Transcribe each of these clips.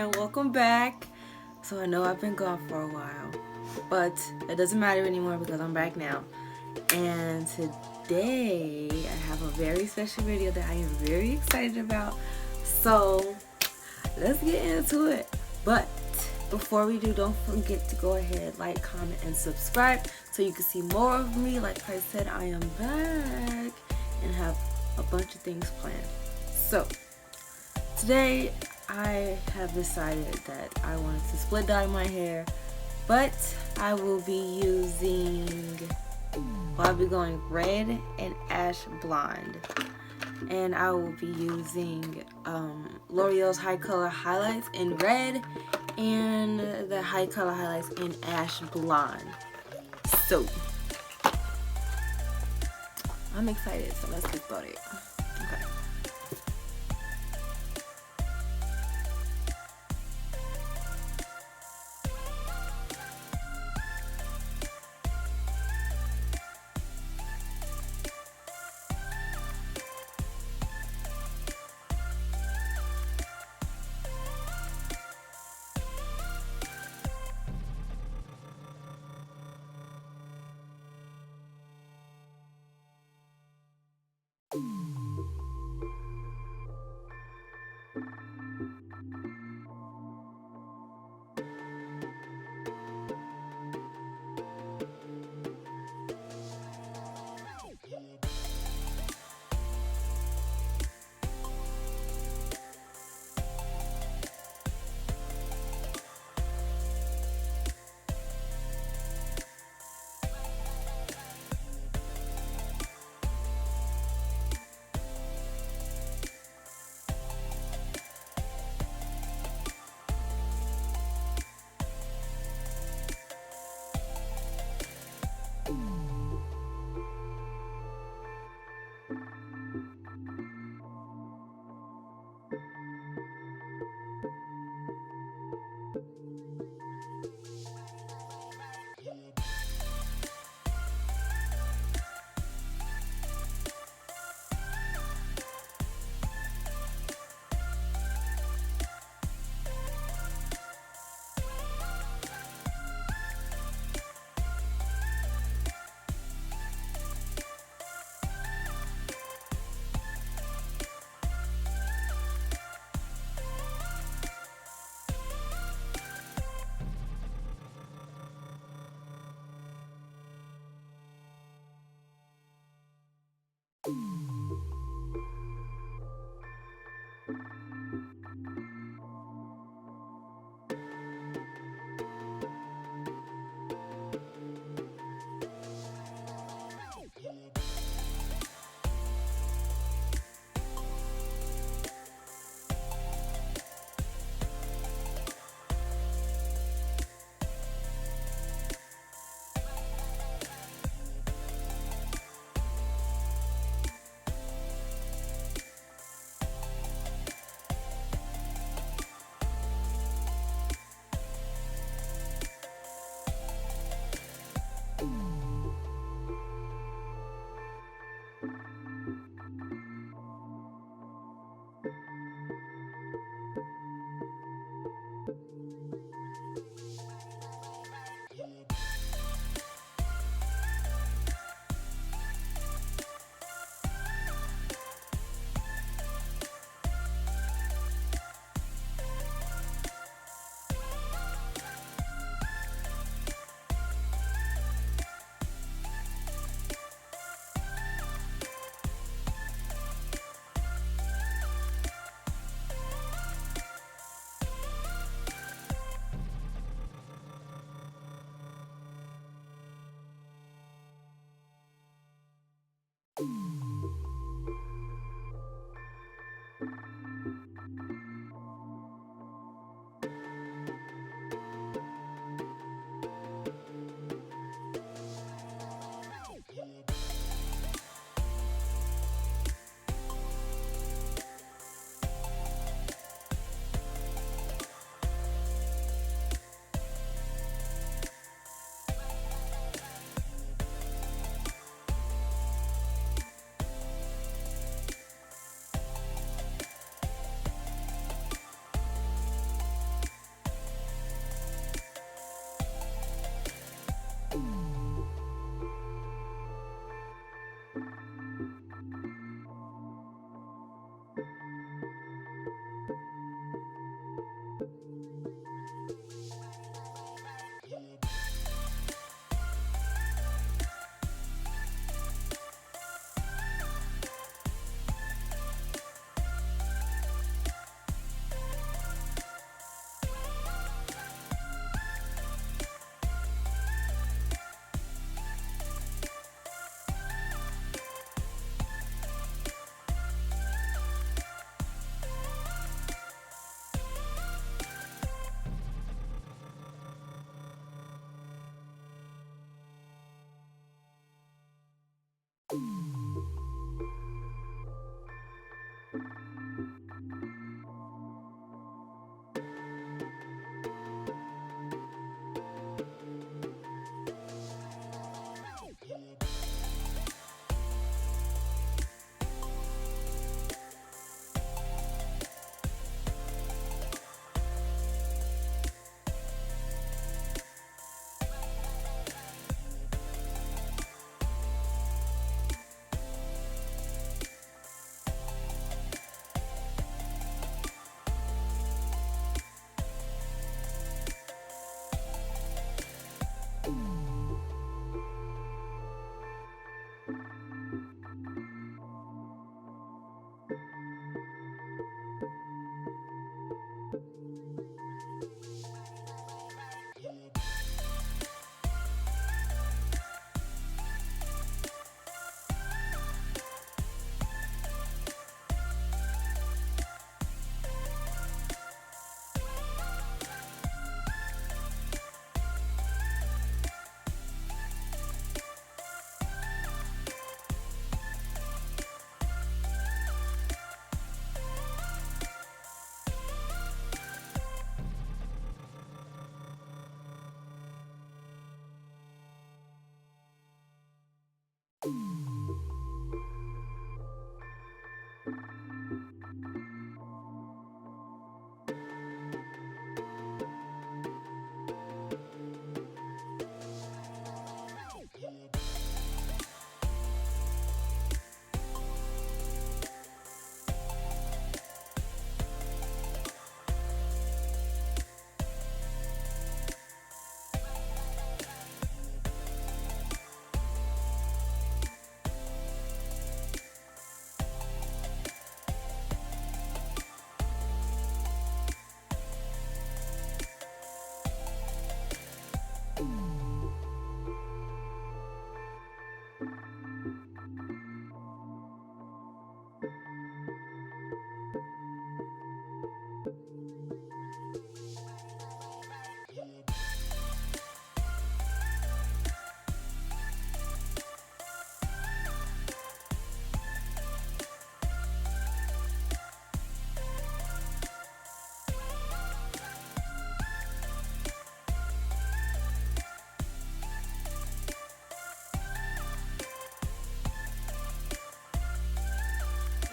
and welcome back. So I know I've been gone for a while, but it doesn't matter anymore because I'm back now. And today I have a very special video that I am very excited about. So let's get into it. But before we do, don't forget to go ahead, like, comment, and subscribe so you can see more of me. Like I said, I am back and have a bunch of things planned. So today I have decided that I wanted to split dye my hair, but I will be I'll be going red and ash blonde. And I will be using L'Oreal's Hicolor highlights in red and the Hicolor highlights in ash blonde. So I'm excited, so let's get started. Okay.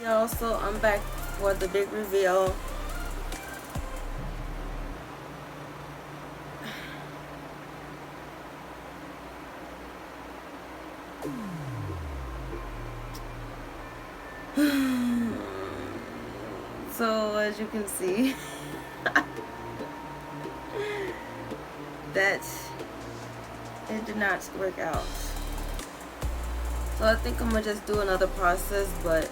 Y'all, so I'm back for the big reveal. So as you can see, that it did not work out. So I think I'm gonna just do another process, but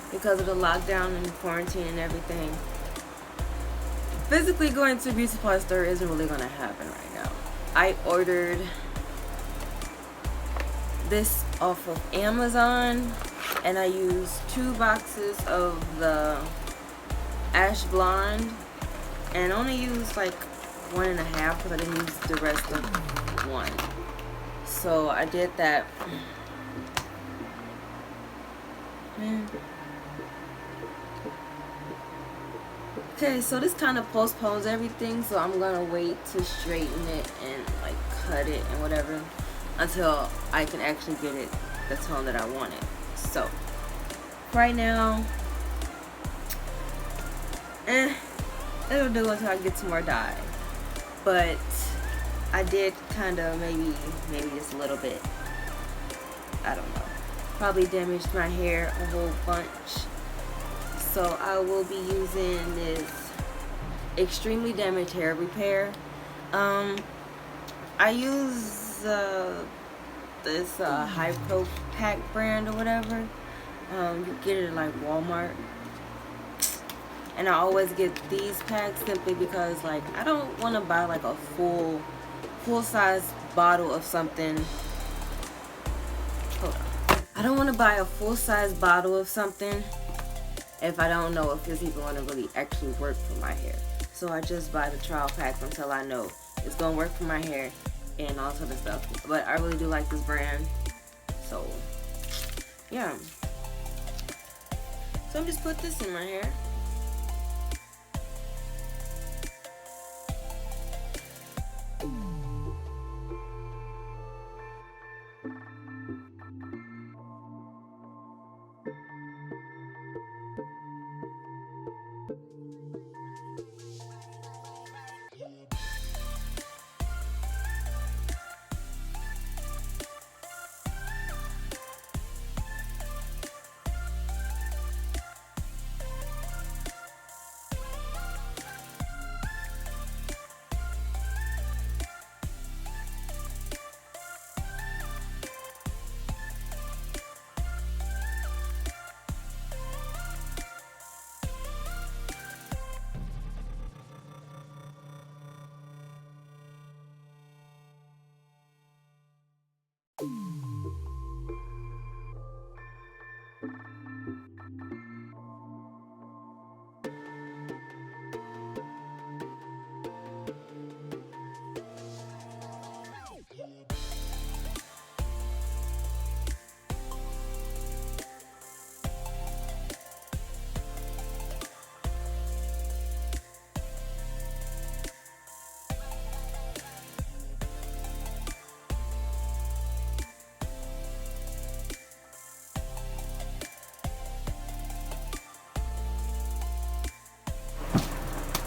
because of the lockdown and quarantine and everything, physically going to a beauty supply store isn't really gonna happen right now. I ordered this off of Amazon, and I used 2 boxes of the Ash Blonde, and only used like 1.5 because I didn't use the rest of one. So I did that. Man. Okay, so this kind of postpones everything, so I'm gonna wait to straighten it and like cut it and whatever until I can actually get it the tone that I want it. So right now, it'll do until I get some more dye. But I did kind of maybe just a little bit, I don't know, probably damaged my hair a whole bunch. So I will be using this extremely damaged hair repair. I use this Hypro Pack brand or whatever. You get it at like Walmart. And I always get these packs simply because like I don't want to buy like a full size bottle of something. Hold on. I don't want to buy a full size bottle of something if I don't know if it's even going to really actually work for my hair. So I just buy the trial packs until I know it's going to work for my hair and all sort of stuff. But I really do like this brand. So, yeah. So I'm just put this in my hair.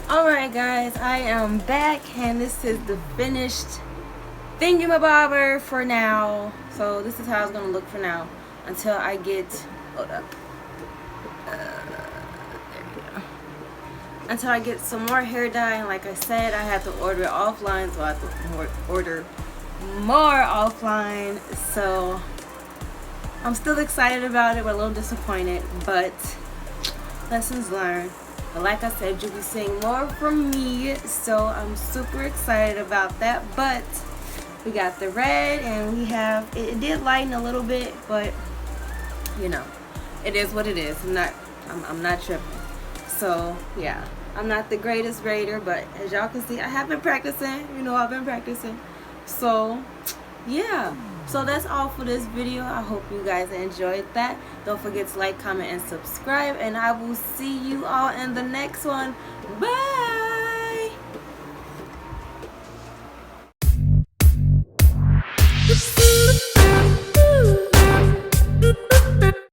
Alright guys, I am back and this is the finished thingamabobber for now. So this is how it's going to look for now until I get, hold up, there we go. Until I get some more hair dye, and like I said, I had to order it offline, so I have to order more offline. So I'm still excited about it, but a little disappointed, but lessons learned. But like I said, you'll be seeing more from me, so I'm super excited about that. But we got the red, and we have it did lighten a little bit, but you know, it is what it is. I'm not tripping. So yeah, I'm not the greatest grader, but as y'all can see, I have been practicing. You know, I've been practicing. So yeah, so that's all for this video. I hope you guys enjoyed that. Don't forget to like, comment, and subscribe, and I will see you all in the next one. Bye.